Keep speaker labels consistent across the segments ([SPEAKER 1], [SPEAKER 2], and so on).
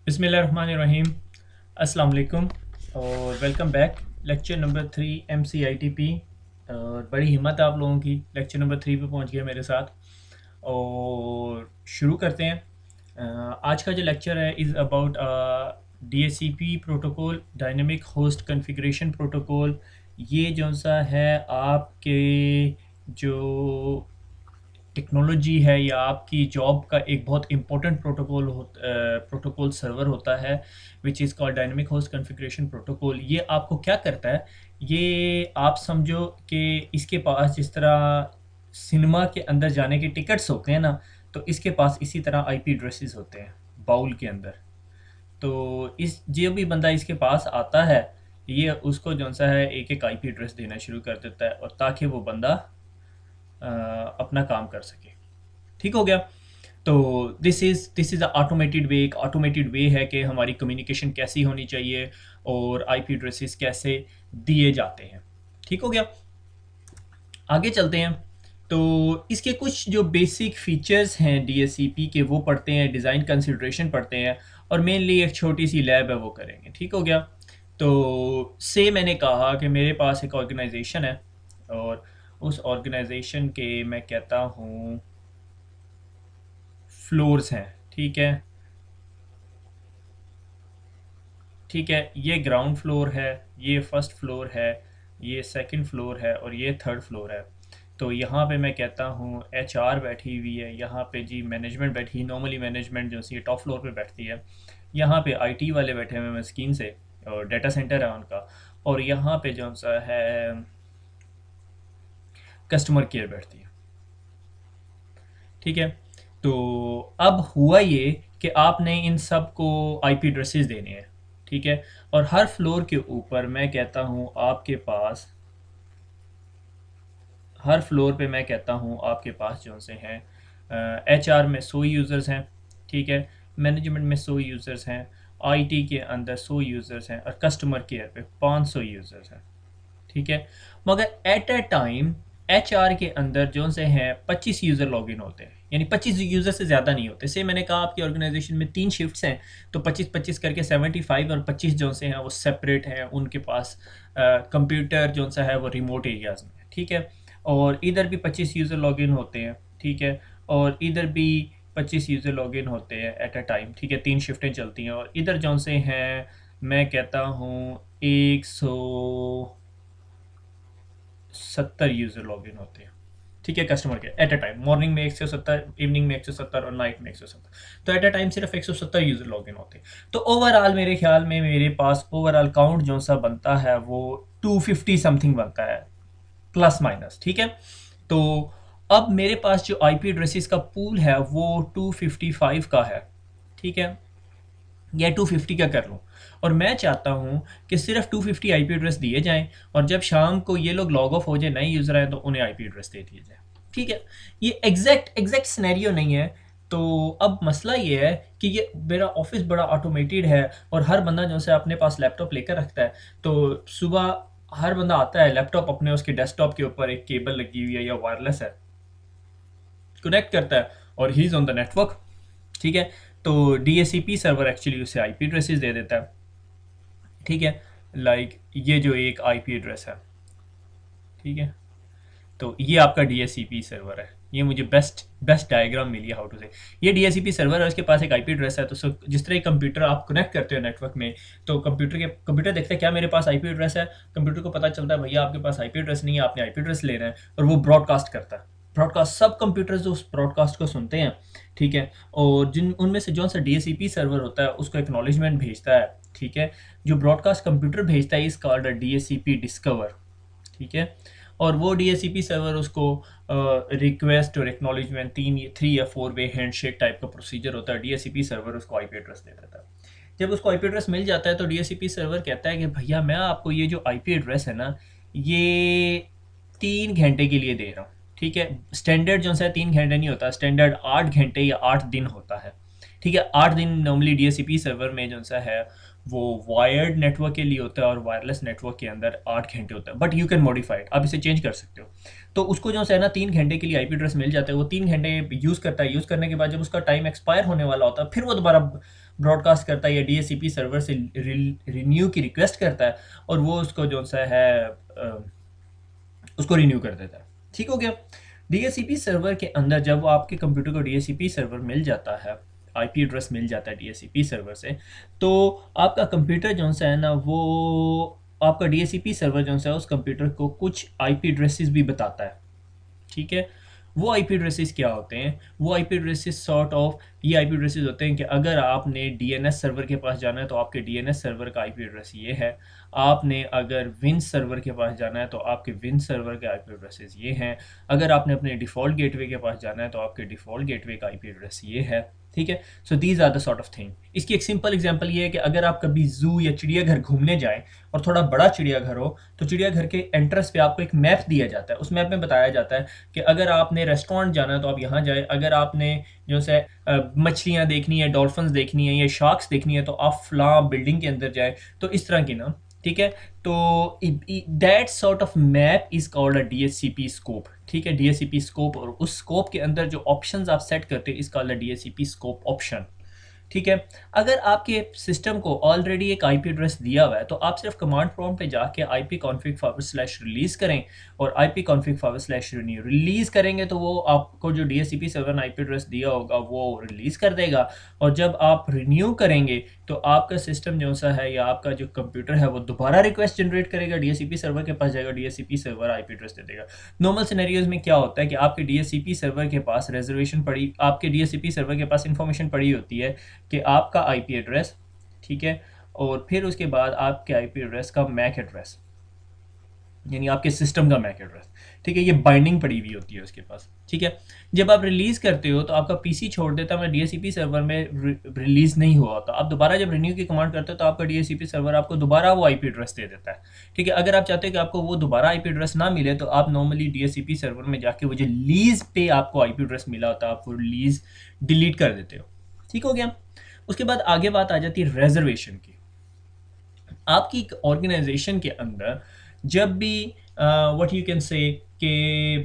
[SPEAKER 1] बिस्मिल्लाहिर्रहमानिर्रहीम। अस्सलाम वालेकुम और welcome back. Lecture number 3 MCITP। और बड़ी हिम्मत है आप लोगों की, लेक्चर नंबर 3 पे पहुंच गए मेरे साथ। और शुरू करते हैं। आज का जो लेक्चर है is about DHCP protocol, dynamic host configuration protocol. ये जो सा है आपके जो टेक्नोलॉजी है या आपकी जॉब का एक बहुत इंपॉर्टेंट प्रोटोकॉल सर्वर होता है, which is called dynamic host configuration protocol. ये आपको क्या करता है, ये आप समझो कि इसके पास जिस तरह सिनेमा के अंदर जाने के टिकट्स होते हैं ना, तो इसके पास इसी तरह आईपी एड्रेसेस होते हैं बाउल के अंदर। तो इस जो भी बंदा इसके पास आता है, ये उसको जो सा है एक एक आईपी एड्रेस देना शुरू कर देता है, और ताकि वो बंदा अपना काम कर सके। ठीक हो गया। तो दिस इज़ अ ऑटोमेटेड वे, एक ऑटोमेटेड वे है कि हमारी कम्युनिकेशन कैसी होनी चाहिए और आईपी एड्रेसेस कैसे दिए जाते हैं। ठीक हो गया। आगे चलते हैं। तो इसके कुछ जो बेसिक फीचर्स हैं डीएससीपी के वो पढ़ते हैं, डिज़ाइन कंसिडरेशन पढ़ते हैं, और मेनली एक छोटी सी लैब है वो करेंगे। ठीक हो गया। तो से मैंने कहा कि मेरे पास एक ऑर्गेनाइजेशन है, और उस ऑर्गेनाइजेशन के मैं कहता हूँ फ्लोर्स हैं। ठीक है। ठीक है, ये ग्राउंड फ्लोर है, ये फर्स्ट फ्लोर है, ये सेकंड फ्लोर है, और ये थर्ड फ्लोर है। तो यहाँ पे मैं कहता हूँ एचआर बैठी हुई है, यहाँ पे जी मैनेजमेंट बैठी, नॉर्मली मैनेजमेंट जो सी टॉप फ्लोर पे बैठती है। यहाँ पे आईटी वाले बैठे हुए हैं मस्कीन से, और डाटा सेंटर है उनका। और यहाँ पे जो सा है कस्टमर केयर बैठती है। ठीक है। तो अब हुआ ये कि आपने इन सब को आईपी एड्रेसेस देने हैं। ठीक है। और हर फ्लोर के ऊपर मैं कहता हूँ आपके पास, हर फ्लोर पे मैं कहता हूँ आपके पास जो से हैं एचआर में 100 यूज़र्स हैं। ठीक है। मैनेजमेंट में 100 यूज़र्स हैं, आईटी के अंदर 100 यूज़र्स हैं, और कस्टमर केयर पे 500 यूज़र्स हैं। ठीक है। मगर एट अ टाइम एचआर के अंदर जो से हैं 25 यूज़र लॉगिन होते हैं, यानी 25 यूज़र से ज़्यादा नहीं होते। से मैंने कहा आपकी ऑर्गेनाइजेशन में 3 शिफ्ट्स हैं, तो 25-25 करके 75, और 25 जो से हैं वो सेपरेट हैं, उनके पास कंप्यूटर जो सा है वो रिमोट एरियाज़ में है। ठीक है। और इधर भी 25 यूज़र लॉगिन होते हैं। ठीक है। और इधर भी 25 यूज़र लॉगिन होते हैं एट अ टाइम। ठीक है। 3 शिफ्टें चलती हैं, और इधर जो से हैं मैं कहता हूँ 170 यूज़र लॉगिन होते हैं। ठीक है। कस्टमर के एट अ टाइम, मॉर्निंग में 170, इवनिंग में 170, और नाइट में 170। तो एट अ टाइम सिर्फ 170 यूज़र लॉगिन होते हैं। तो ओवरऑल मेरे ख्याल में मेरे पास ओवरऑल काउंट जो सा बनता है वो 250 समथिंग बनता है, प्लस माइनस। ठीक है। तो अब मेरे पास जो आईपी एड्रेसेस का पूल है वो 255 का है। ठीक है। या 250 का कर लूँ, और मैं चाहता हूँ कि सिर्फ 250 आईपी एड्रेस दिए जाएं, और जब शाम को ये लोग लॉग ऑफ हो जाए, नए यूज़र आए, तो उन्हें आईपी एड्रेस दे दिए जाए। ठीक है। ये एग्जैक्ट सिनेरियो नहीं है। तो अब मसला ये है कि ये मेरा ऑफिस बड़ा ऑटोमेटेड है, और हर बंदा जो है अपने पास लैपटॉप लेकर रखता है। तो सुबह हर बंदा आता है, लैपटॉप अपने उसके डेस्कटॉप के ऊपर एक केबल लगी हुई है या वायरलेस है, कनेक्ट करता है, और he is on the network. ठीक है। तो डीएससीपी सर्वर एक्चुअली उसे आईपी एड्रेसेस दे देता है। ठीक है। लाइक ये जो एक आईपी एड्रेस है, ठीक है, तो ये आपका डीएससीपी सर्वर है। ये मुझे बेस्ट डायग्राम मिली है हाउ टू से। ये डीएससीपी सर्वर है, उसके पास एक आईपी एड्रेस है। तो जिस तरह कंप्यूटर आप कनेक्ट करते हो नेटवर्क में, तो कंप्यूटर देखते हैं क्या मेरे पास आईपी एड्रेस है। कंप्यूटर को पता चलता है भैया आपके पास आईपी एड्रेस नहीं है, आपने आईपी एड्रेस लेना है, और वो ब्रॉडकास्ट करता है। ब्रॉडकास्ट, सब कंप्यूटर्स जो उस ब्रॉडकास्ट को सुनते हैं। ठीक है। और जिन उनमें से जो सा डीएससीपी सर्वर होता है उसको एक्नॉलेजमेंट भेजता है। ठीक है। जो ब्रॉडकास्ट कंप्यूटर भेजता है इस कॉल्ड डीएससीपी डिस्कवर। ठीक है। और वो डीएससीपी सर्वर उसको रिक्वेस्ट और एक्नॉलेजमेंट, 3 या 4 वे हैंडशेक टाइप का प्रोसीजर होता है। डीएससीपी सर्वर उसको आईपी एड्रेस दे देता है। जब उसको आईपी एड्रेस मिल जाता है तो डीएससीपी सर्वर कहता है कि भैया मैं आपको ये जो आईपी एड्रेस है ना, ये 3 घंटे के लिए दे रहा हूँ। ठीक है। स्टैंडर्ड जो है 3 घंटे नहीं होता, स्टैंडर्ड 8 घंटे या 8 दिन होता है। ठीक है। 8 दिन नॉर्मली डीएससीपी सर्वर में जो सा है वो वायर्ड नेटवर्क के लिए होता है, और वायरलेस नेटवर्क के अंदर 8 घंटे होता है। But you can modify it, आप इसे चेंज कर सकते हो। तो उसको जो है ना 3 घंटे के लिए आईपी एड्रेस मिल जाता है, वो 3 घंटे यूज़ करता है। यूज़ करने के बाद जब उसका टाइम एक्सपायर होने वाला होता है, फिर वो दोबारा ब्रॉडकास्ट करता है या DHCP सर्वर से रिन्यू की रिक्वेस्ट करता है और वो उसको जो सा है उसको रिन्यू कर देता है। ठीक हो गया। DHCP सर्वर के अंदर जब वो आपके कंप्यूटर को DHCP सर्वर मिल जाता है, IP एड्रेस मिल जाता है DHCP सर्वर से, तो आपका कंप्यूटर जो सा है ना वो आपका DHCP सर्वर जो सा है उस कंप्यूटर को कुछ IP एड्रेसेस भी बताता है। ठीक है। वो आईपी एड्रेसेस क्या होते हैं? वो आईपी एड्रेसेस सॉर्ट ऑफ ये आईपी एड्रेसेस होते हैं कि अगर आपने डीएनएस सर्वर के पास जाना है तो आपके डीएनएस सर्वर का आईपी एड्रेस ये है। आपने अगर विन सर्वर के पास जाना है तो आपके विन सर्वर के आईपी एड्रेसेस ये हैं। अगर आपने अपने डिफ़ॉल्ट गेटवे के पास जाना है तो आपके डिफ़ॉल्ट गेटवे का आईपी एड्रेस ये है। ठीक है। So these are the sort of thing. इसकी एक सिंपल एग्जांपल ये है कि अगर आप कभी जू या चिड़ियाघर घूमने जाएं और थोड़ा बड़ा चिड़ियाघर हो तो चिड़ियाघर के एंट्रेंस पे आपको एक मैप दिया जाता है। उस मैप में बताया जाता है कि अगर आपने रेस्टोरेंट जाना है तो आप यहाँ जाए, अगर आपने जो से मछलियाँ देखनी है, डॉल्फिन्स देखनी है या शार्क्स देखनी है तो आप फलां बिल्डिंग के अंदर जाए। तो इस तरह की ना, ठीक है। तो that sort of map is called a DHCP scope. ठीक है, DHCP स्कोप। और उस स्कोप के अंदर जो ऑप्शंस आप सेट करते हैं इस called a DHCP scope option. ठीक है। अगर आपके सिस्टम को ऑलरेडी एक आईपी एड्रेस दिया हुआ है तो आप सिर्फ कमांड प्रॉम्प्ट पे जाके ipconfig/रिलीज करें और ipconfig/renew रिलीज करेंगे तो वो आपको जो DHCP सर्वर ने आईपी एड्रेस दिया होगा वो रिलीज कर देगा। और जब आप रिन्यू करेंगे तो आपका सिस्टम जो सा है या आपका जो कंप्यूटर है वो दोबारा रिक्वेस्ट जनरेट करेगा, DHCP सर्वर के पास जाएगा, DHCP सर्वर आईपी एड्रेस दे देगा। नॉर्मल सिनेरियोज में क्या होता है कि आपके DHCP सर्वर के पास रिजर्वेशन पड़ी, आपके DHCP सर्वर के पास इंफॉर्मेशन पड़ी होती है कि आपका आईपी एड्रेस, ठीक है, और फिर उसके बाद आपके आईपी एड्रेस का मैक एड्रेस, यानी आपके सिस्टम का मैक एड्रेस। ठीक है, ये बाइंडिंग पड़ी हुई होती है उसके पास। ठीक है। जब आप रिलीज़ करते हो तो आपका पीसी छोड़ देता है, DHCP सर्वर में रिलीज़ नहीं हुआ होता। आप दोबारा जब रिन्यू की कमांड करते हो तो आपका DHCP सर्वर आपको दोबारा वो आईपी एड्रेस दे देता है। ठीक है। अगर आप चाहते हो कि आपको वो दोबारा आईपी एड्रेस ना मिले तो आप नॉर्मली DHCP सर्वर में जाके वो जो लीज पे आपको आईपी एड्रेस मिला होता है आप वो लीज डिलीट कर देते हो। ठीक हो गया। उसके बाद आगे बात आ जाती है रिजर्वेशन की। आपकी ऑर्गेनाइजेशन के अंदर जब भी व्हाट यू कैन से के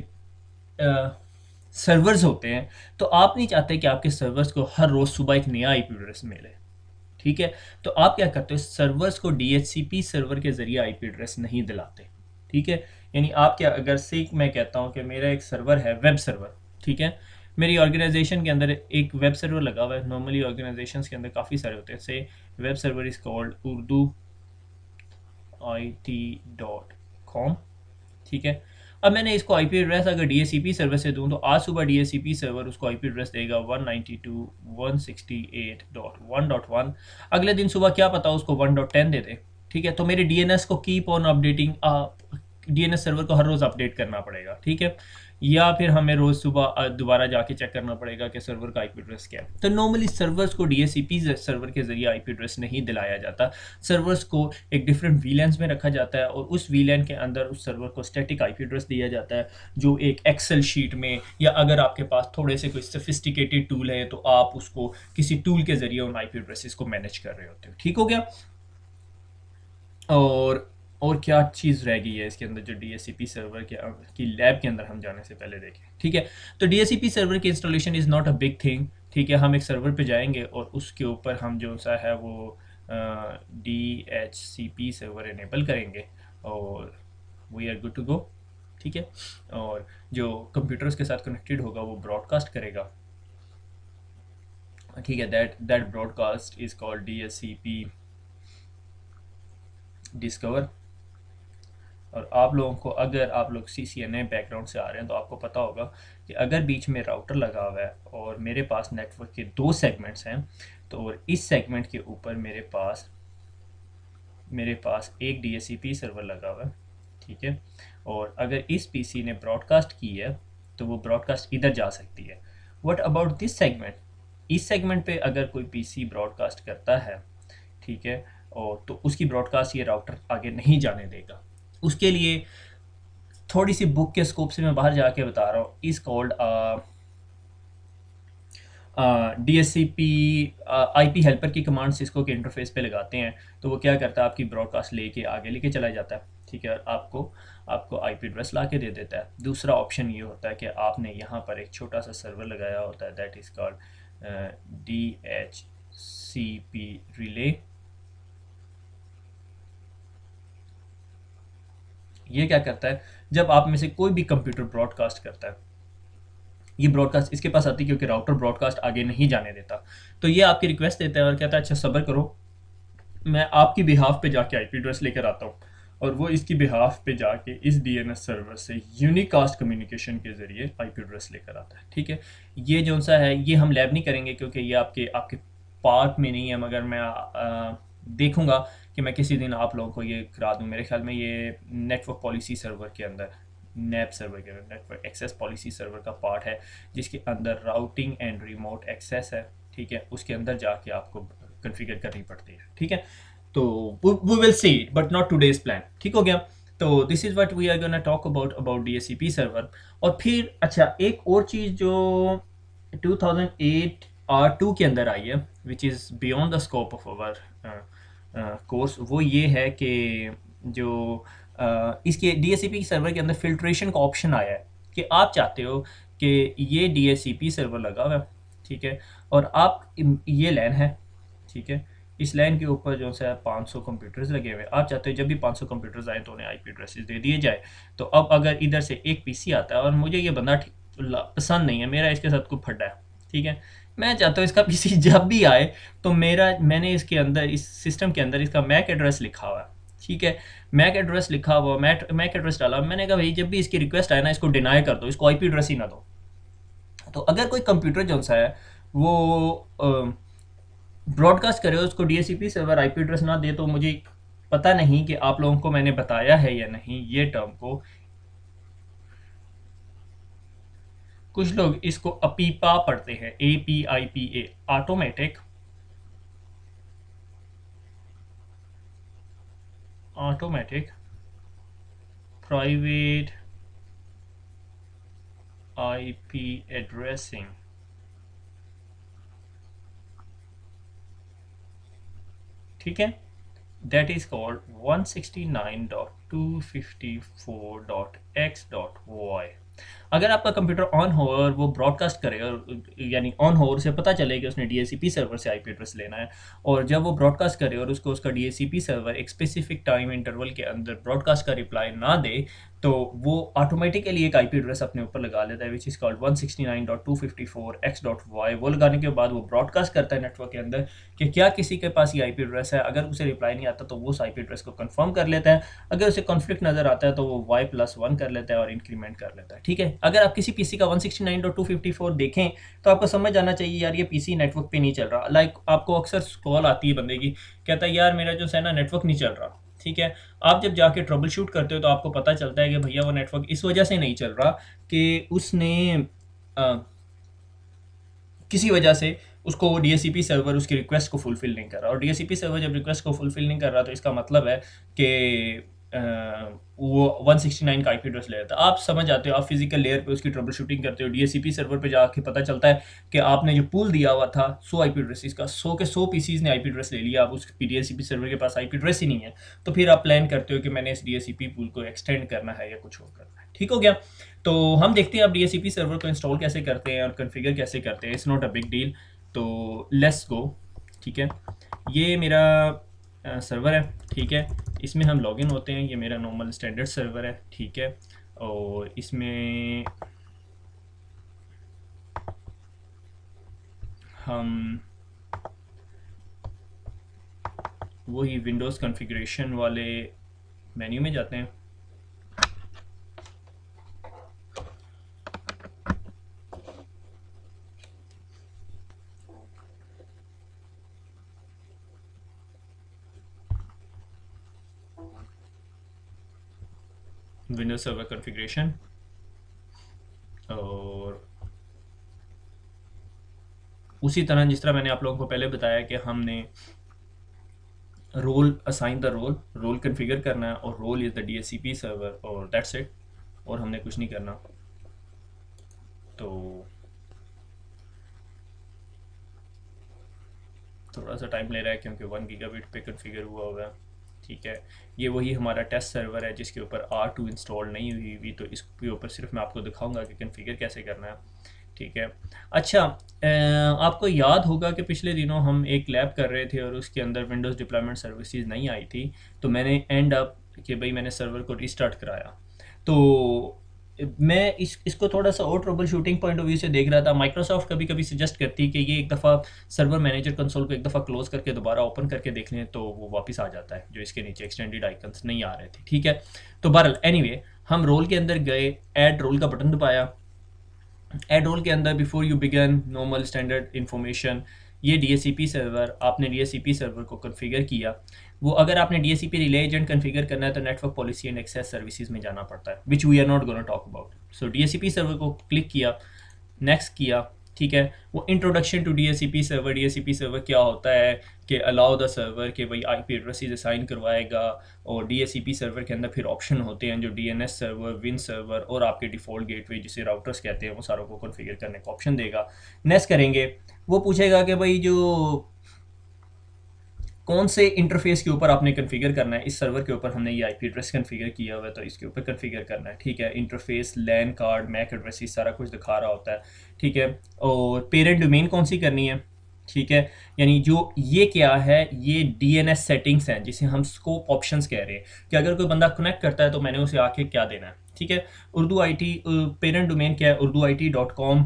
[SPEAKER 1] सर्वर्स होते हैं तो आप नहीं चाहते कि आपके सर्वर्स को हर रोज़ सुबह एक नया आईपी एड्रेस मिले। ठीक है। तो आप क्या करते हो, सर्वर्स को DHCP सर्वर के ज़रिए आईपी एड्रेस नहीं दिलाते। ठीक है। यानी आप क्या, अगर से मैं कहता हूँ कि मेरा एक सर्वर है वेब सर्वर, ठीक है, मेरी ऑर्गेनाइजेशन के अंदर एक वेब सर्वर लगा हुआ है। नॉर्मली ऑर्गेनाइजेशंस के अंदर काफ़ी सारे होते हैं। से web server is called urdu.it.com। ठीक है। अब मैंने इसको आईपी एड्रेस अगर DHCP सर्वर से दूं तो आज सुबह DHCP सर्वर उसको आईपी एड्रेस देगा 192.168.1.1। अगले दिन सुबह क्या पता उसको 1.10 दे दे। ठीक है। तो मेरे DNS को keep on updating, DNS server को हर रोज़ अपडेट करना पड़ेगा। ठीक है। या फिर हमें रोज़ सुबह दोबारा जाके चेक करना पड़ेगा कि सर्वर का आईपी एड्रेस क्या है। तो नॉर्मली सर्वर्स को DHCP सर्वर के ज़रिए आईपी एड्रेस नहीं दिलाया जाता। सर्वर्स को एक डिफरेंट वीलैंस में रखा जाता है और उस वीलैन के अंदर उस सर्वर को स्टैटिक आईपी एड्रेस दिया जाता है जो एक एक्सेल शीट में, या अगर आपके पास थोड़े से कोई सोफिस्टिकेटेड टूल है तो आप उसको किसी टूल के ज़रिए उन आईपी एड्रेसेस को मैनेज कर रहे होते हो। ठीक हो गया। और क्या चीज़ रह गई है इसके अंदर जो DHCP सर्वर के की लैब के अंदर हम जाने से पहले देखें। ठीक है। तो DHCP सर्वर की installation is not a big thing. ठीक है। हम एक सर्वर पे जाएंगे और उसके ऊपर हम जो सा है वो DHCP सर्वर इनेबल करेंगे और we are good to go. ठीक है। और जो कंप्यूटर उसके साथ कनेक्टेड होगा वो ब्रॉडकास्ट करेगा। ठीक है। That broadcast is called DHCP discover. और आप लोगों को, अगर आप लोग CCNA बैकग्राउंड से आ रहे हैं तो आपको पता होगा कि अगर बीच में राउटर लगा हुआ है और मेरे पास नेटवर्क के 2 सेगमेंट्स हैं तो और इस सेगमेंट के ऊपर मेरे पास एक DHCP सर्वर लगा हुआ है। ठीक है। और अगर इस PC ने ब्रॉडकास्ट की है तो वो ब्रॉडकास्ट इधर जा सकती है। What about this segment? इस सेगमेंट पे अगर कोई PC ब्रॉडकास्ट करता है, ठीक है, और तो उसकी ब्रॉडकास्ट ये राउटर आगे नहीं जाने देगा। उसके लिए थोड़ी सी बुक के स्कोप से मैं बाहर जाके बता रहा हूँ। Is called DHCP IP helper की कमांड सिस्को के इंटरफेस पे लगाते हैं तो वो क्या करता है, आपकी ब्रॉडकास्ट लेके आगे लेके चला जाता है। ठीक है। और आपको IP एड्रेस ला के दे देता है। दूसरा ऑप्शन ये होता है कि आपने यहाँ पर एक छोटा सा सर्वर लगाया होता है, that is called DHCP relay, ये क्या करता है, जब आप में से कोई भी कंप्यूटर ब्रॉडकास्ट करता है, ये ब्रॉडकास्ट इसके पास आती है क्योंकि राउटर ब्रॉडकास्ट आगे नहीं जाने देता, तो ये आपकी रिक्वेस्ट देता है और कहता है अच्छा सब्र करो, मैं आपकी बिहाफ पे जाके आईपी एड्रेस लेकर आता हूँ, और वो इसकी बिहाफ पे जाके इस डीएनएस सर्वर से यूनिकास्ट कम्युनिकेशन के ज़रिए आईपी एड्रेस लेकर आता है। ठीक है, ये जो सा है ये हम लैब नहीं करेंगे क्योंकि ये आपके आपके पार्ट में नहीं है, मगर मैं देखूंगा कि मैं किसी दिन आप लोगों को ये करा दूं। मेरे ख्याल में ये नेटवर्क पॉलिसी सर्वर के अंदर, नैप सर्वर के अंदर नेटवर्क एक्सेस पॉलिसी सर्वर का पार्ट है, जिसके अंदर राउटिंग एंड रिमोट एक्सेस है। ठीक है, उसके अंदर जाके आपको कन्फिगर करनी पड़ती है। ठीक है, तो we will see it but not today's plan. ठीक हो गया, तो this is what we are gonna talk about DHCP server. और फिर अच्छा एक और चीज़ जो 2008 R2 के अंदर आई है, which is beyond the scope of our course, वो ये है कि जो इसके डीएचसीपी सर्वर के अंदर फिल्ट्रेशन का ऑप्शन आया है कि आप चाहते हो कि ये डीएचसीपी सर्वर लगा हुआ है, ठीक है, और आप ये लैन है, ठीक है, इस लाइन के ऊपर जो है 500 कंप्यूटर्स लगे हुए, आप चाहते हो जब भी 500 कंप्यूटर्स आए तो उन्हें आईपी एड्रेसेस दे दिए जाए। तो अब अगर इधर से एक पीसी आता है और मुझे ये बंदा पसंद नहीं है, मेरा इसके साथ कोई फड्डा है, ठीक है, मैं चाहता हूँ इसका पीसी जब भी आए तो मैंने इसके अंदर इस सिस्टम के अंदर इसका मैक एड्रेस लिखा हुआ है, ठीक है, मैक एड्रेस लिखा हुआ, मैक एड्रेस डाला, मैंने कहा भाई जब भी इसकी रिक्वेस्ट आए ना इसको डिनाई कर दो, इसको आईपी एड्रेस ही ना दो। तो अगर कोई कंप्यूटर जो सा है वो ब्रॉडकास्ट करे, उसको डीएचसीपी सर्वर आईपी एड्रेस ना दे, तो मुझे पता नहीं कि आप लोगों को मैंने बताया है या नहीं ये टर्म को, कुछ लोग इसको अपीपा पढ़ते हैं, APIPA, automatic private IP addressing. ठीक है, that is called 169.254.x.y। अगर आपका कंप्यूटर ऑन हो और वो ब्रॉडकास्ट करे, और यानी ऑन हो और उसे पता चले कि उसने डीएचसीपी सर्वर से आईपी एड्रेस लेना है, और जब वो ब्रॉडकास्ट करे और उसको उसका डीएचसीपी सर्वर एक स्पेसिफिक टाइम इंटरवल के अंदर ब्रॉडकास्ट का रिप्लाई ना दे, तो वो ऑटोमेटिकली एक आईपी एड्रेस अपने ऊपर लगा लेता है, विच इज़ कॉल्ड 169.254.x.y। वो लगाने के बाद वो ब्रॉडकास्ट करता है नेटवर्क के अंदर कि क्या किसी के पास ये आईपी एड्रेस है। अगर उसे रिप्लाई नहीं आता तो वो उस आईपी एड्रेस को कंफर्म कर लेता है, अगर उसे कॉन्फ्लिक्ट नज़र आता है तो वो y+1 कर लेता है और इंक्रीमेंट कर लेता है। ठीक है, अगर आप किसी पीसी का 169.254 देखें तो आपको समझ आना चाहिए यार ये पीसी नेटवर्क पे नहीं चल रहा। लाइक आपको अक्सर कॉल आती है बंदे की, कहता है यार मेरा जो है ना नेटवर्क नहीं चल रहा। ठीक है, आप जब जाके ट्रबल शूट करते हो तो आपको पता चलता है कि भैया वो नेटवर्क इस वजह से नहीं चल रहा कि उसने किसी वजह से उसको डीएचसीपी सर्वर उसकी रिक्वेस्ट को फुलफिल नहीं कर रहा, और डीएचसीपी सर्वर जब रिक्वेस्ट को फुलफिल नहीं कर रहा तो इसका मतलब है कि वो 169 का आईपी एड्रेस ले लेता है। आप समझ आते हो, आप फिजिकल लेयर पे उसकी ट्रबल शूटिंग करते हो, डीएचसीपी सर्वर पे जाके पता चलता है कि आपने जो पूल दिया हुआ था 100 आईपी एड्रेस का, 100 के 100 पीसीज ने आईपी एड्रेस ले लिया, अब उस डीएचसीपी सर्वर के पास आईपी एड्रेस ही नहीं है। तो फिर आप प्लान करते हो कि मैंने इस डीएचसीपी पूल को एक्सटेंड करना है या कुछ और करना है। ठीक हो गया, तो हम देखते हैं आप डीएचसीपी सर्वर को इंस्टॉल कैसे करते हैं और कॉन्फ़िगर कैसे करते हैं। It's not a big deal, तो लेट्स गो। ठीक है, ये मेरा सर्वर है, ठीक है, इसमें हम लॉगिन होते हैं, ये मेरा नॉर्मल स्टैंडर्ड सर्वर है, ठीक है, और इसमें हम वही विंडोज़ कॉन्फ़िगरेशन वाले मेन्यू में जाते हैं। विंडोज सर्वर कॉन्फ़िगरेशन, और उसी तरह जिस तरह मैंने आप लोगों को पहले बताया कि हमने role assign the role configure करना है, और role is the DHCP server, और दैट्स इट, और हमने कुछ नहीं करना। तो थोड़ा सा टाइम ले रहा है क्योंकि 1 गीगाबिट पे कॉन्फ़िगर हुआ है। ठीक है, ये वही हमारा टेस्ट सर्वर है जिसके ऊपर R2 इंस्टॉल नहीं हुई हुई, तो इसके ऊपर सिर्फ मैं आपको दिखाऊंगा कि कॉन्फ़िगर कैसे करना है। ठीक है। अच्छा, आपको याद होगा कि पिछले दिनों हम एक लैब कर रहे थे और उसके अंदर विंडोज़ डिप्लॉयमेंट सर्विसेज नहीं आई थी, तो मैंने एंड अप कि भाई मैंने सर्वर को रीस्टार्ट कराया। तो मैं इसको थोड़ा सा और trouble shooting point of view से देख रहा था। माइक्रोसॉफ्ट कभी कभी सजेस्ट करती है कि ये एक दफ़ा सर्वर मैनेजर कंसोल को एक दफ़ा क्लोज करके दोबारा ओपन करके देख लें, तो वो वापस आ जाता है, जो इसके नीचे एक्सटेंडेड आइकन्स नहीं आ रहे थे। ठीक है, तो बहरहाल एनीवे हम रोल के अंदर गए, ऐड रोल का बटन दबाया। एड रोल के अंदर before you begin normal standard information, ये DHCP सर्वर, आपने DHCP सर्वर को कॉन्फ़िगर किया। वो अगर आपने DHCP रिले एजेंट कॉन्फ़िगर करना है तो network policy and access services में जाना पड़ता है, which we are not gonna talk about. So DHCP server को क्लिक किया, नेक्स्ट किया। ठीक है, वो introduction to DHCP server, DHCP server क्या होता है कि अलाउ द सर्वर के भाई IP एड्रेसेस असाइन करवाएगा, और DHCP सर्वर के अंदर फिर ऑप्शन होते हैं जो DNS सर्वर, विन सर्वर और आपके डिफ़ॉल्ट गेटवे जिसे राउटर्स कहते हैं, वो सारों को कॉन्फ़िगर करने का ऑप्शन देगा। नेक्स्ट करेंगे, वो पूछेगा कि भाई जो कौन से इंटरफेस के ऊपर आपने कॉन्फ़िगर करना है। इस सर्वर के ऊपर हमने ये IP एड्रेस कॉन्फ़िगर किया हुआ है तो इसके ऊपर कॉन्फ़िगर करना है। ठीक है, इंटरफेस, लैन कार्ड, मैक एड्रेस, सारा कुछ दिखा रहा होता है। ठीक है, और पेरेंट डोमेन कौन सी करनी है। ठीक है, यानी जो ये क्या है, ये DNS सेटिंग्स हैं जिसे हम स्कोप ऑप्शंस कह रहे हैं कि अगर कोई बंदा कनेक्ट करता है तो मैंने उसे आके क्या देना है। ठीक है, उर्दू IT पेरेंट डोमेन क्या है, urduit.com।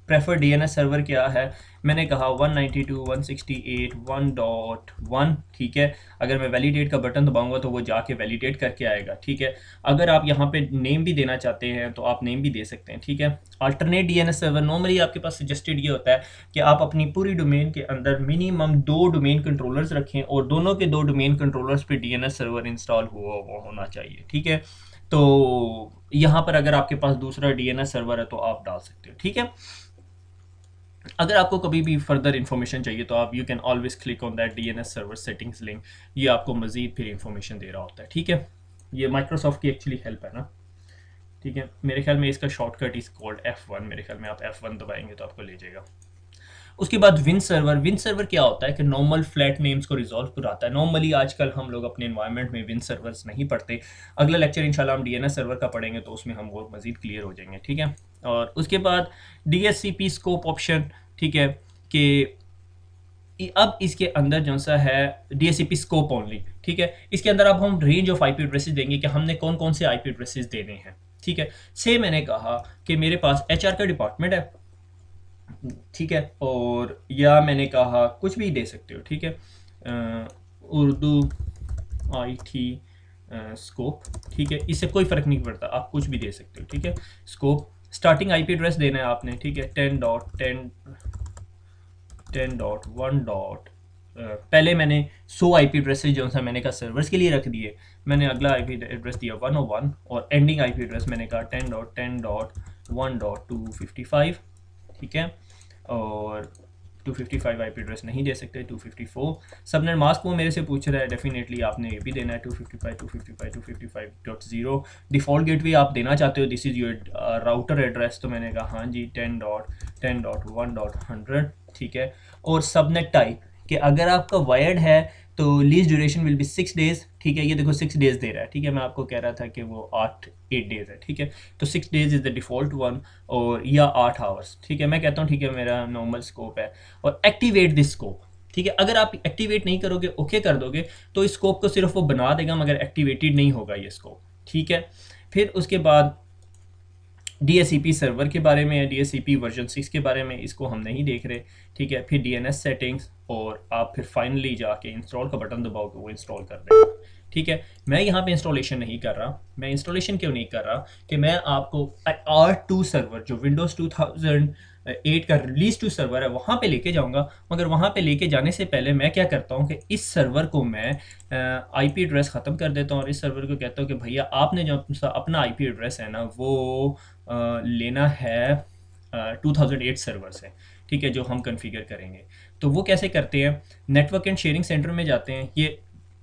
[SPEAKER 1] प्रेफर DNS सर्वर क्या है, मैंने कहा 192.168.1.1। ठीक है, अगर मैं वैलिडेट का बटन दबाऊंगा तो वो जाके वैलिडेट करके आएगा। ठीक है, अगर आप यहाँ पे नेम भी देना चाहते हैं तो आप नेम भी दे सकते हैं। ठीक है, अल्टरनेट DNS सर्वर, नॉर्मली आपके पास सजेस्टेड ये होता है कि आप अपनी पूरी डोमेन के अंदर मिनिमम 2 डोमेन कंट्रोलर्स रखें और दोनों के 2 डोमेन कंट्रोलर्स पे DNS सर्वर इंस्टॉल हुआ हुआ होना चाहिए। ठीक है, तो यहाँ पर अगर आपके पास दूसरा DNS सर्वर है तो आप डाल सकते हो। ठीक है, अगर आपको कभी भी फर्दर इन्फॉर्मेशन चाहिए तो आप you can always click on that DNS server settings link, ये आपको मजीद फिर इन्फॉर्मेशन दे रहा होता है। ठीक है, ये माइक्रोसॉफ्ट की एक्चुअली हेल्प है ना। ठीक है, मेरे ख्याल में इसका शॉर्टकट इज कॉल्ड F1, मेरे ख्याल में आप F1 दबाएंगे तो आपको ले जाएगा। उसके बाद विन सर्वर, विन सर्वर क्या होता है कि नॉर्मल फ्लैट नेम्स को रिजॉल्व कराता है। नॉर्मली आजकल हम लोग अपने इन्वायरमेंट में विन सर्वर्स नहीं पढ़ते। अगला लेक्चर इंशाल्लाह हम DNS सर्वर का पढ़ेंगे तो उसमें हम वो मजीद क्लियर हो जाएंगे। ठीक है, और उसके बाद DHCP स्कोप ऑप्शन। ठीक है, कि अब इसके अंदर जो सा है DHCP स्कोप ओनली। ठीक है, इसके अंदर अब हम रेंज ऑफ IP एड्रेसेस देंगे कि हमने कौन कौन से IP एड्रेसेस देने हैं। ठीक है, से मैंने कहा कि मेरे पास HR का डिपार्टमेंट है। ठीक है, और या मैंने कहा कुछ भी दे सकते हो। ठीक है, उर्दू IT स्कोप। ठीक है, इससे कोई फ़र्क नहीं पड़ता, आप कुछ भी दे सकते हो। ठीक है, स्कोप, स्टार्टिंग IP एड्रेस देना है आपने। ठीक है, 10.1 डॉट पहले मैंने 100 IP एड्रेसेस जो सा मैंने कहा सर्वर्स के लिए रख दिए। मैंने अगला IP एड्रेस दिया 101 और एंडिंग IP एड्रेस मैंने कहा 10.10.1.255। ठीक है, और 255 IP एड्रेस नहीं दे सकते, 254। सबनेट मास्क वो मेरे से पूछ रहा है, डेफिनेटली आपने ये भी देना है 255.255.255.0। डिफ़ॉल्ट गेटवे आप देना चाहते हो, this is your router address, तो मैंने कहा हाँ जी 10.10.1.100। ठीक है, और सबनेट टाइप कि अगर आपका वायर्ड है तो lease duration will be 6 days. ठीक है, ये देखो 6 डेज़ दे रहा है। ठीक है, मैं आपको कह रहा था कि वो 8 डेज़ है। ठीक है, तो 6 days is the default one, और या 8 आवर्स। ठीक है, मैं कहता हूँ ठीक है मेरा नॉर्मल स्कोप है, और एक्टिवेट दिस स्कोप। ठीक है, अगर आप एक्टिवेट नहीं करोगे, ओके कर दोगे, तो इस स्कोप को सिर्फ वो बना देगा मगर एक्टिवेटेड नहीं होगा ये स्कोप। ठीक है, फिर उसके बाद DHCP सर्वर के बारे में है, DHCP वर्जन 6 के बारे में, इसको हम नहीं देख रहे। ठीक है, फिर DNS सेटिंग्स, और आप फिर फाइनली जाके इंस्टॉल का बटन दबाओगे, वो इंस्टॉल कर देगा। ठीक है, मैं यहाँ पे इंस्टॉलेशन नहीं कर रहा। मैं इंस्टॉलेशन क्यों नहीं कर रहा कि मैं आपको R2 सर्वर जो विंडोज़ 2008 का रिलीज टू सर्वर है वहाँ पे लेके जाऊँगा, मगर वहाँ पे लेके जाने से पहले मैं क्या करता हूँ कि इस सर्वर को मैं IP एड्रेस ख़त्म कर देता हूँ और इस सर्वर को कहता हूँ कि भैया आपने जो अपना IP एड्रेस है ना वो लेना है 2008 सर्वर से। ठीक है, जो हम कॉन्फ़िगर करेंगे। तो वो कैसे करते हैं, नेटवर्क एंड शेयरिंग सेंटर में जाते हैं। ये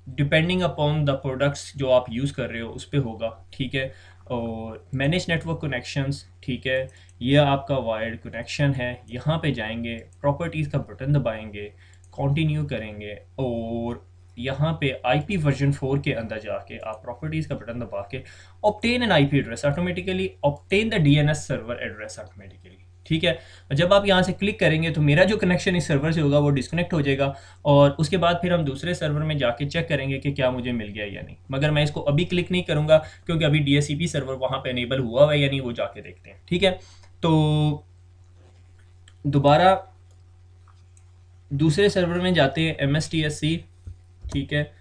[SPEAKER 1] डिपेंडिंग अपॉन द प्रोडक्ट्स जो आप यूज़ कर रहे हो उस पर होगा। ठीक है, और मैनेज नेटवर्क कनेक्शंस। ठीक है, ये आपका वायर्ड कनेक्शन है। यहाँ पे जाएंगे, प्रॉपर्टीज़ का बटन दबाएंगे, कंटिन्यू करेंगे, और यहाँ पे IP वर्जन 4 के अंदर जाके आप प्रॉपर्टीज़ का बटन दबा के obtain an IP address, automatically obtain the DNS server address automatically. ठीक है। जब आप यहाँ से क्लिक करेंगे तो मेरा जो कनेक्शन इस सर्वर से होगा वो डिस्कनेक्ट हो जाएगा, और उसके बाद फिर हम दूसरे सर्वर में जाके चेक करेंगे कि क्या मुझे मिल गया या नहीं। मगर मैं इसको अभी क्लिक नहीं करूँगा क्योंकि अभी DHCP सर्वर वहाँ पे इनेबल हुआ हुआ है या नहीं, वो जाके देखते हैं। ठीक है, तो दोबारा दूसरे सर्वर में जाते हैं, MSTSC, ठीक है,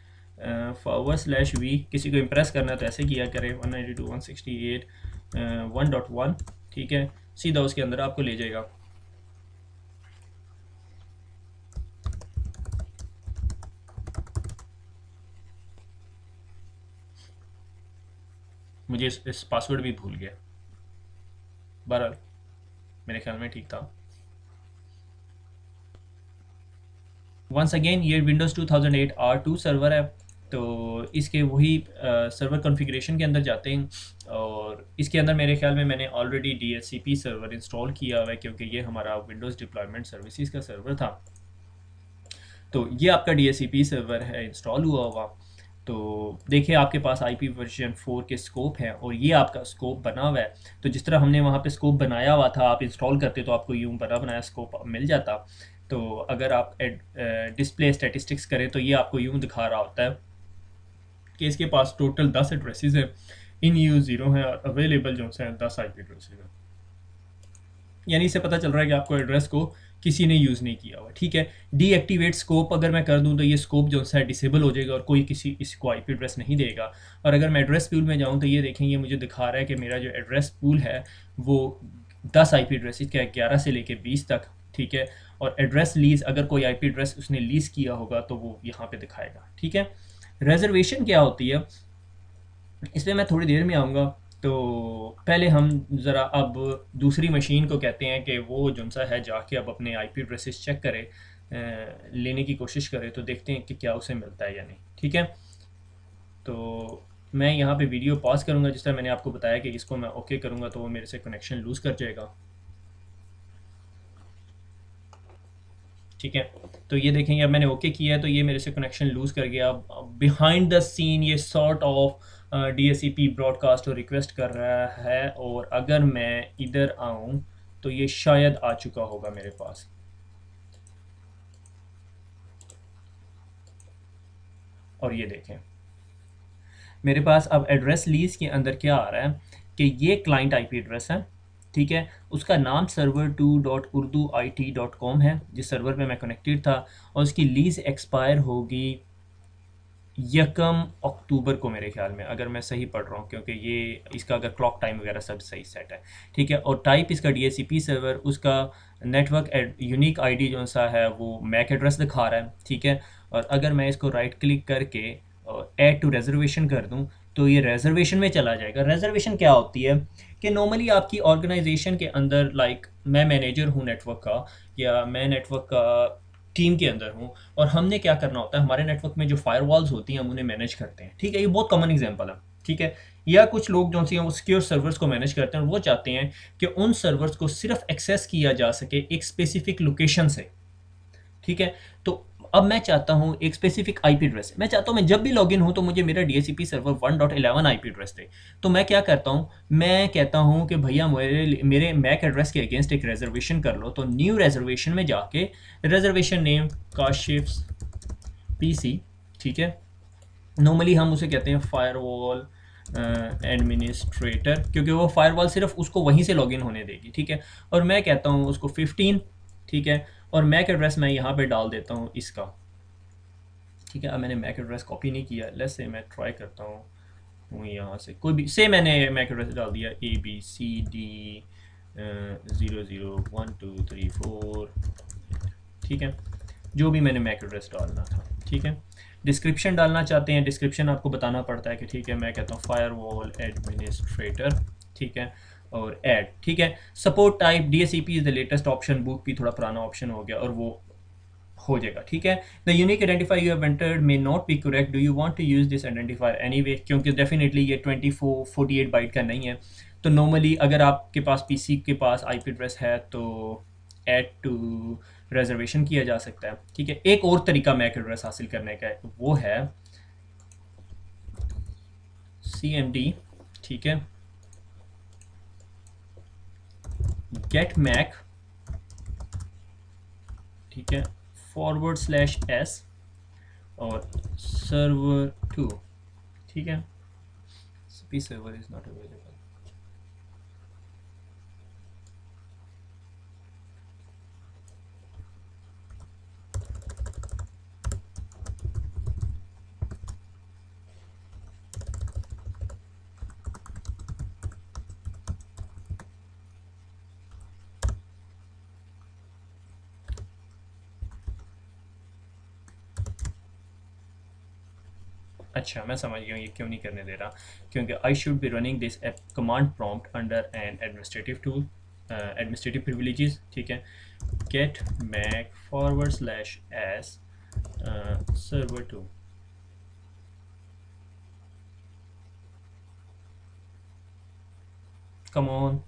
[SPEAKER 1] /v, किसी को इम्प्रेस करना है तो ऐसे किया करें, 192.168.1.1, ठीक है, सीधा उसके अंदर आपको ले जाएगा। मुझे इस पासवर्ड भी भूल गया, बहरहाल मेरे ख्याल में ठीक था। वंस अगेन ये Windows 2008 R2 सर्वर है, तो इसके वही सर्वर कॉन्फ़िगरेशन के अंदर जाते हैं, और इसके अंदर मेरे ख्याल में मैंने ऑलरेडी DHCP सर्वर इंस्टॉल किया हुआ है क्योंकि ये हमारा विंडोज़ डिप्लॉयमेंट सर्विसेज का सर्वर था। तो ये आपका DHCP सर्वर है इंस्टॉल हुआ होगा। तो देखिए आपके पास IP वर्जन 4 के स्कोप हैं और ये आपका स्कोप बना हुआ है। तो जिस तरह हमने वहाँ पे स्कोप बनाया हुआ था, आप इंस्टॉल करते तो आपको यूँ बना बनाया स्कोप मिल जाता। तो अगर आप डिस्प्ले स्टैटिस्टिक्स करें तो ये आपको यूँ दिखा रहा होता है कि इसके पास टोटल 10 एड्रेसेस हैं, इन यूज़ 0 हैं, और अवेलेबल जो हैं 10 IP एड्रेसेस हैं। यानी इससे पता चल रहा है कि आपको एड्रेस को किसी ने यूज़ नहीं किया हुआ। ठीक है, डीएक्टिवेट स्कोप अगर मैं कर दूं तो ये स्कोप जो है डिसेबल हो जाएगा और कोई किसी इसको आईपी एड्रेस नहीं देगा। और अगर मैं एड्रेस पूल में जाऊं तो ये देखें, ये मुझे दिखा रहा है कि मेरा जो एड्रेस पूल है वो 10 आईपी एड्रेस का, 11 से लेके 20 तक। ठीक है, और एड्रेस लीज, अगर कोई आईपी एड्रेस उसने लीज किया होगा तो वो यहाँ पे दिखाएगा। ठीक है, रिजर्वेशन क्या होती है इसमें मैं थोड़ी देर में आऊँगा। तो पहले हम ज़रा अब दूसरी मशीन को कहते हैं कि वो जो सा है जाके अब अपने आईपी एड्रेसेस चेक करे, लेने की कोशिश करे, तो देखते हैं कि क्या उसे मिलता है या नहीं। ठीक है, तो मैं यहाँ पे वीडियो पॉज करूँगा, जिस तरह मैंने आपको बताया कि इसको मैं ओके करूँगा तो वो मेरे से कनेक्शन लूज़ कर जाएगा। ठीक है, तो ये देखेंगे अब मैंने ओके किया है तो ये मेरे से कनेक्शन लूज़ कर गया। बिहाइंड द सीन ये सॉर्ट ऑफ DHCP ब्रॉडकास्ट और रिक्वेस्ट कर रहा है, और अगर मैं इधर आऊँ तो ये शायद आ चुका होगा मेरे पास। और ये देखें मेरे पास अब एड्रेस लीज के अंदर क्या आ रहा है कि ये क्लाइंट आईपी एड्रेस है। ठीक है, उसका नाम server2.urduit.com है, जिस सर्वर पे मैं कनेक्टेड था, और उसकी लीज एक्सपायर होगी 1 अक्टूबर को मेरे ख्याल में, अगर मैं सही पढ़ रहा हूँ, क्योंकि ये इसका अगर क्लॉक टाइम वगैरह सब सही सेट है। ठीक है, और टाइप इसका DHCP सर्वर, उसका नेटवर्क यूनिक आईडी जो सा है वो मैक एड्रेस दिखा रहा है। ठीक है, और अगर मैं इसको राइट क्लिक करके ऐड टू रिजर्वेशन कर दूं तो ये रिजर्वेशन में चला जाएगा। रिजर्वेशन क्या होती है कि नॉर्मली आपकी ऑर्गेनाइजेशन के अंदर, लाइक मैं मैनेजर हूँ नेटवर्क का, या मैं नेटवर्क का टीम के अंदर हूँ, और हमने क्या करना होता है, हमारे नेटवर्क में जो फायरवॉल्स होती हैं हम उन्हें मैनेज करते हैं। ठीक है, ये बहुत कॉमन एग्जांपल है। ठीक है, या कुछ लोग जो सी हैं वो सिक्योर सर्वर्स को मैनेज करते हैं, और वो चाहते हैं कि उन सर्वर्स को सिर्फ एक्सेस किया जा सके एक स्पेसिफिक लोकेशन से। ठीक है, तो अब मैं चाहता हूँ एक स्पेसिफिक आईपी एड्रेस, मैं चाहता हूँ मैं जब भी लॉगिन हूँ तो मुझे मेरा DHCP सर्वर 1.11 आईपी एड्रेस दे। तो मैं क्या करता हूँ, मैं कहता हूँ कि भैया मेरे मैक एड्रेस के अगेंस्ट एक रिजर्वेशन कर लो। तो न्यू रिजर्वेशन में जाके रिजर्वेशन नेम काशिफ PC, ठीक है, नॉर्मली हम उसे कहते हैं फायरवॉल एडमिनिस्ट्रेटर, क्योंकि वो फायरवॉल सिर्फ उसको वहीं से लॉगिन होने देगी। ठीक है, और मैं कहता हूँ उसको 15। ठीक है, और मैक एड्रेस मैं यहाँ पे डाल देता हूँ इसका। ठीक है, अब मैंने मैक एड्रेस कॉपी नहीं किया, लेट्स से मैं ट्राई करता हूँ यहाँ से कोई भी, से मैंने मैक एड्रेस डाल दिया ABCD 001234। ठीक है, जो भी मैंने मैक एड्रेस डालना था। ठीक है, डिस्क्रिप्शन डालना चाहते हैं, डिस्क्रिप्शन आपको बताना पड़ता है कि ठीक है, मैं कहता हूँ फायरवॉल एडमिनिस्ट्रेटर। ठीक है, और ऐड। ठीक है, support type DHCP is the latest option, book भी थोड़ा पुराना ऑप्शन हो गया और वो हो जाएगा। ठीक है, the unique identifier you have entered may not be correct, do you want to use this identifier anyway, क्योंकि डेफिनेटली ये 48 बाइट का नहीं है। तो नॉर्मली अगर आपके पास PC के पास IP एड्रेस है तो ऐड टू रिजर्वेशन किया जा सकता है। ठीक है, एक और तरीका मैक एड्रेस हासिल करने का है, वो है CMD। ठीक है, गेट मैक, ठीक है, /s और server2, ठीक है, cp server is not available। अच्छा, मैं समझ गया हूँ ये क्यों नहीं करने दे रहा, क्योंकि I should be running this app command prompt under an administrative tool, administrative privileges, ठीक है, get mac /s server2। Come on,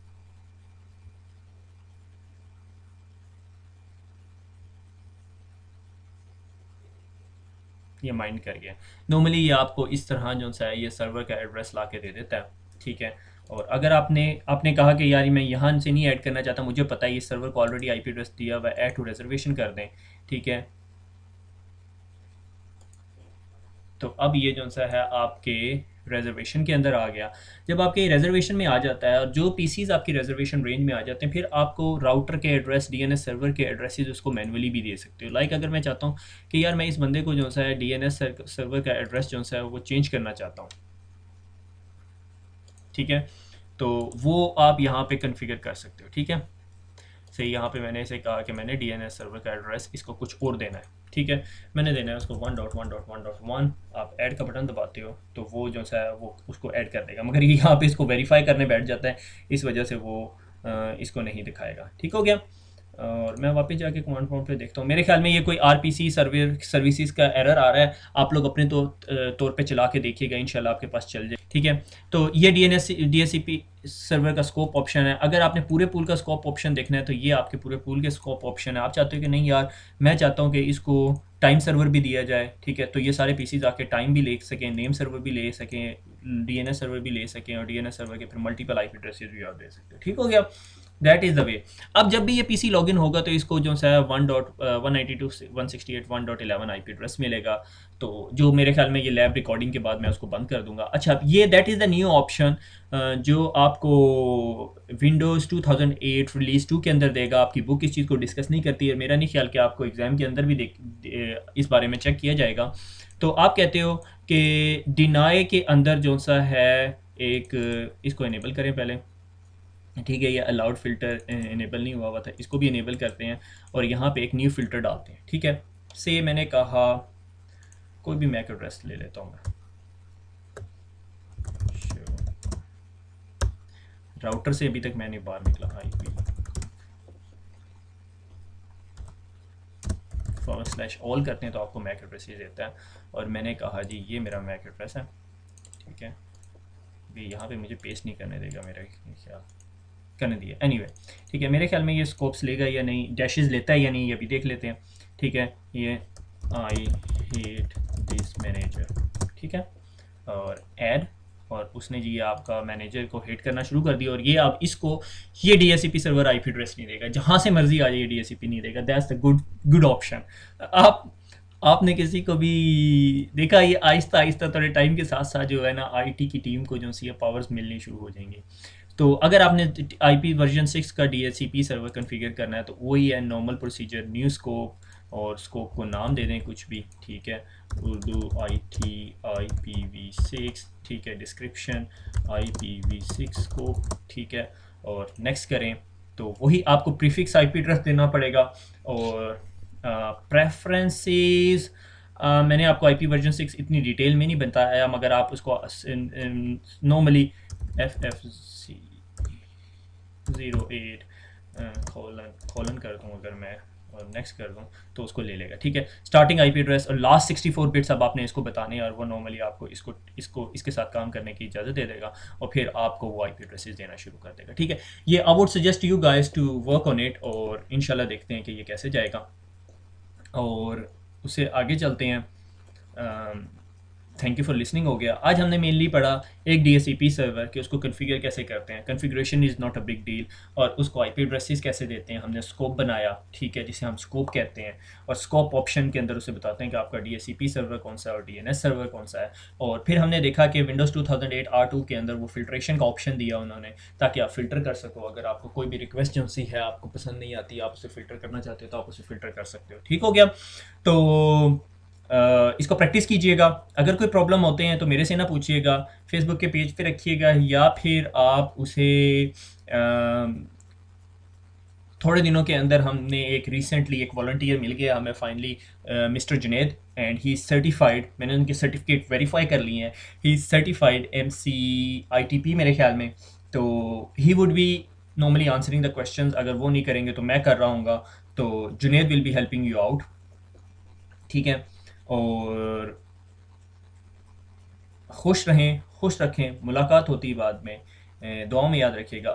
[SPEAKER 1] ये माइंड कर गया। नॉर्मली ये आपको इस तरह जो सा है ये सर्वर का एड्रेस ला के दे देता है, ठीक है। और अगर आपने आपने कहा कि यार मैं यहाँ से नहीं ऐड करना चाहता, मुझे पता है ये सर्वर को ऑलरेडी आईपी एड्रेस दिया हुआ है, ऐड टू रिजर्वेशन कर दें, ठीक है। तो अब ये जो सा है आपके रिजर्वेशन के अंदर आ गया। जब आपके रिजर्वेशन में आ जाता है और जो पीसीज आपकी रिजर्वेशन रेंज में आ जाते हैं, फिर आपको राउटर के एड्रेस, डीएनएस सर्वर के एड्रेसेस उसको मैनुअली भी दे सकते हो। लाइक अगर मैं चाहता हूँ कि यार मैं इस बंदे को जो सा है डीएनएस सर्वर का एड्रेस जो सा है वो चेंज करना चाहता हूँ, ठीक है, तो वो आप यहाँ पे कन्फिगर कर सकते हो, ठीक है। सही, यहाँ पे मैंने इसे कहा कि मैंने डीएनएस सर्वर का एड्रेस इसको कुछ और देना है, ठीक है। मैंने देना है उसको 1.1.1.1। आप ऐड का बटन दबाते हो तो वो जो सा है वो उसको ऐड कर देगा, मगर ये यहाँ पे इसको वेरीफाई करने बैठ जाता है, इस वजह से वो इसको नहीं दिखाएगा, ठीक हो गया। और मैं वापस जाके कमांड प्रॉम्प्ट पे देखता हूँ, मेरे ख्याल में ये कोई आरपीसी सर्वर सर्विसेज का एरर आ रहा है। आप लोग अपने तौर पे चला के देखिएगा, इंशाल्लाह आपके पास चल जाए, ठीक है। तो ये डीएससीपी सर्वर का स्कोप ऑप्शन है। अगर आपने पूरे पूल का स्कोप ऑप्शन देखना है तो ये आपके पूरे पूल के स्कोप ऑप्शन है। आप चाहते हो कि नहीं यार मैं चाहता हूँ कि इसको टाइम सर्वर भी दिया जाए, ठीक है, तो ये सारे पीसीज आके टाइम भी ले सकें, नेम सर्वर भी ले सकें, डीएनएस सर्वर भी ले सकें, और डीएनएस सर्वर के फिर मल्टीपल आईपी एड्रेसेस भी आप दे सकते हो, ठीक हो गया। That is the way. अब जब भी ये पीसी लॉगिन होगा तो इसको जो है 192.168.1.11 आईपी एड्रेस मिलेगा। तो जो मेरे ख्याल में ये लैब रिकॉर्डिंग के बाद मैं उसको बंद कर दूंगा। अच्छा, ये that is the new option जो आपको विंडोज़ 2008 रिलीज 2 के अंदर देगा। आपकी बुक इस चीज़ को डिस्कस नहीं करती है, मेरा नहीं ख्याल कि आपको एग्ज़ाम के अंदर भी इस बारे में चेक किया जाएगा। तो आप कहते हो कि डिनाई के अंदर जो सा है एक इसको इनेबल करें पहले, ठीक है। ये अलाउड फ़िल्टर इनेबल नहीं हुआ था, इसको भी इनेबल करते हैं और यहाँ पे एक न्यू फ़िल्टर डालते हैं, ठीक है। से मैंने कहा कोई भी मैक एड्रेस ले लेता हूँ मैं, राउटर से अभी तक मैंने बाहर निकला, IP /all करते हैं तो आपको मैक एड्रेस ये देता है। और मैंने कहा जी ये मेरा मैक एड्रेस है, ठीक है। भी यहाँ पे मुझे पेस्ट नहीं करने देगा, मेरा ख्याल करने दिया, एनीवे ठीक है। मेरे ख्याल में ये स्कोप्स लेगा या नहीं, डैशेस लेता है या नहीं, ये भी देख लेते हैं, ठीक है। ये आई हेट दिस मैनेजर, ठीक है, और ऐड, और उसने जी आपका मैनेजर को हेट करना शुरू कर दिया। और ये आप इसको ये डीएससीपी सर्वर आईपी एड्रेस नहीं देगा, जहाँ से मर्जी आ जाए डीएससीपी नहीं देगा। That's the good option. आप आपने किसी को भी देखा, ये आहिस्ता आहिस्ता थोड़े टाइम के साथ साथ जो है ना आईटी की टीम को जो सी पावर्स मिलनी शुरू हो जाएंगे। तो अगर आपने आईपी वर्जन 6 का डीएचसीपी सर्वर कॉन्फ़िगर करना है तो वही है नॉर्मल प्रोसीजर, न्यू स्कोप, और स्कोप को नाम दे दें कुछ भी, ठीक है, उर्दू ITIPv6, ठीक है, डिस्क्रिप्शन IPv6 स्कोप, ठीक है, और नेक्स्ट करें तो वही आपको प्रीफिक्स आईपी एड्रेस देना पड़ेगा। और प्रेफरेंसेस मैंने आपको आईपी वर्जन 6 इतनी डिटेल में नहीं बताया, मगर आप उसको नॉर्मली FFC08 कॉलन कर दूँ अगर मैं और नेक्स्ट कर दूँ तो उसको ले लेगा, ठीक है। स्टार्टिंग आईपी एड्रेस और लास्ट 64 बिट्स अब आपने इसको बताने हैं, और वो नॉर्मली आपको इसके साथ काम करने की इजाज़त दे देगा, और फिर आपको वो आईपी एड्रेसेस देना शुरू कर देगा, ठीक है। ये I would suggest you guys to work on it, और इंशाल्लाह देखते हैं कि ये कैसे जाएगा। और उससे आगे चलते हैं। थैंक यू फॉर लिसनिंग हो गया। आज हमने मेनली पढ़ा एक DHCP सर्वर कि उसको कन्फिगर कैसे करते हैं, configuration is not a big deal, और उसको IP एड्रेसेस कैसे देते हैं। हमने स्कोप बनाया, ठीक है, जिसे हम स्कोप कहते हैं, और स्कोप ऑप्शन के अंदर उसे बताते हैं कि आपका DHCP सर्वर कौन सा है और DNS सर्वर कौन सा है। और फिर हमने देखा कि विंडोज़ 2008 R2 के अंदर वो फिल्ट्रेशन का ऑप्शन दिया उन्होंने, ताकि आप फ़िल्टर कर सको। अगर आपको कोई भी रिक्वेस्ट जो सी है आपको पसंद नहीं आती, आप उसे फ़िल्टर करना चाहते हो, तो आप उसे फ़िल्टर कर सकते हो। ठीक हो गया। तो इसको प्रैक्टिस कीजिएगा। अगर कोई प्रॉब्लम होते हैं तो मेरे से ना पूछिएगा, फेसबुक के पेज पे रखिएगा, या फिर आप उसे थोड़े दिनों के अंदर हमने एक रिसेंटली एक वॉलंटियर मिल गया हमें finally, mister Junaid, and he is certified. मैंने उनके सर्टिफिकेट वेरीफाई कर लिए हैं। ही इज़ सर्टिफाइड MCITP मेरे ख्याल में। तो he would be normally answering the questions. अगर वो नहीं करेंगे तो मैं कर रहा हूँगा। तो Junaid will be helping you out, ठीक है। और खुश रहें, खुश रखें। मुलाकात होती है बाद में। दुआ में याद रखिएगा।